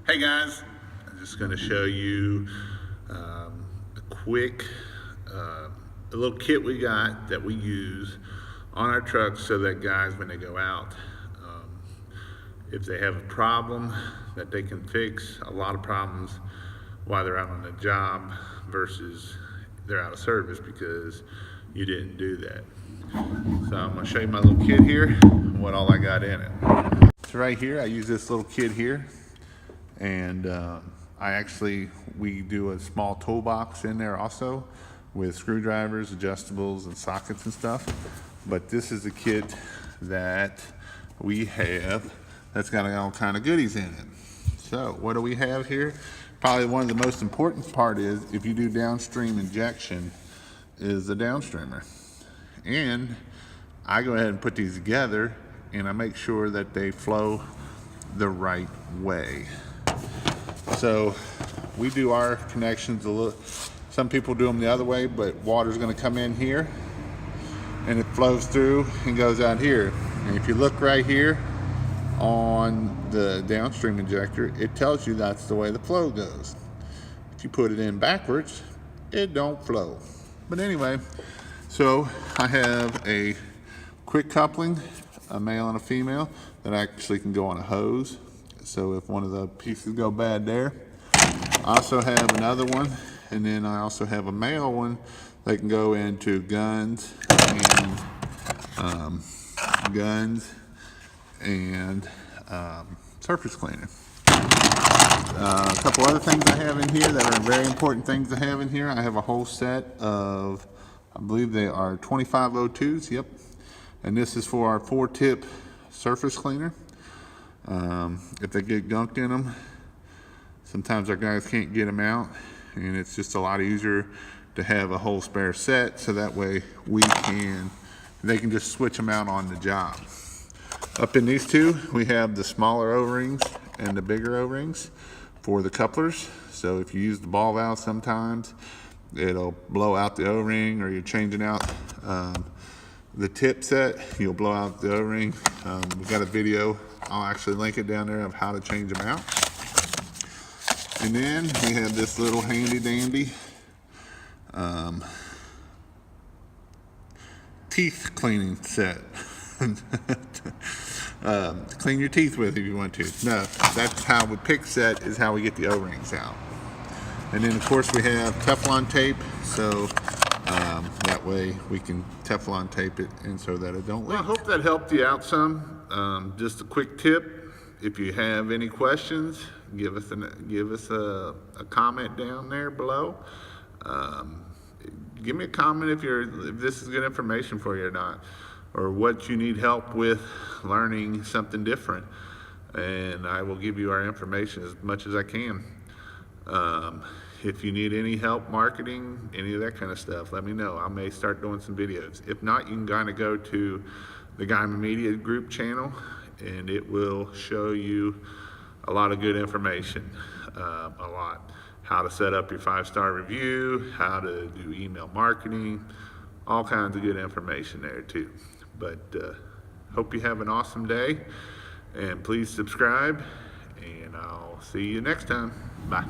Hey guys, I'm just going to show you a quick, a little kit we got that we use on our trucks so that guys, when they go out, if they have a problem that they can fix a lot of problems while they're out on the job versus they're out of service because you didn't do that. So I'm going to show you my little kit here, what all I got in it. So right here, I use this little kit here, and we do a small toolbox in there also with screwdrivers, adjustables, and sockets and stuff. But this is a kit that we have that's got all kind of goodies in it. So what do we have here? Probably one of the most important part is if you do downstream injection is the downstreamer. And I go ahead and put these together and I make sure that they flow the right way. So we do our connections a little, some people do them the other way, but water's gonna come in here and it flows through and goes out here. And if you look right here on the downstream injector, it tells you that's the way the flow goes. If you put it in backwards, it don't flow. But anyway, so I have a quick coupling, a male and a female, that actually can go on a hose. So if one of the pieces go bad there. I also have another one, and then I also have a male one that can go into guns and surface cleaner. A couple other things I have in here that are very important things to have in here. I have a whole set of, I believe they are 2502s, yep. And this is for our 4-tip surface cleaner. If they get gunked in them, sometimes our guys can't get them out, and it's just a lot easier to have a whole spare set so that way they can just switch them out on the job. Up in these two, we have the smaller O-rings and the bigger O-rings for the couplers. So if you use the ball valve sometimes, it'll blow out the O-ring, or you're changing out the tip set, you'll blow out the O-ring. We've got a video, I'll actually link it down there, of how to change them out. And then we have this little handy dandy teeth cleaning set. To clean your teeth with if you want to. No, that's how we pick set, is how we get the O-rings out. And then of course we have Teflon tape, so that way we can Teflon tape it and so that it don't leak. Well, I hope that helped you out some. Just a quick tip: if you have any questions, give us a comment down there below. Give me a comment if this is good information for you or not, or what you need help with learning something different, and I will give you our information as much as I can. If you need any help marketing, any of that kind of stuff, let me know. I may start doing some videos. If not, you can kind of go to the Guyman Media Group channel, and it will show you a lot of good information, a lot. How to set up your 5-star review, how to do email marketing, all kinds of good information there too. But hope you have an awesome day, and please subscribe, and I'll see you next time. Bye.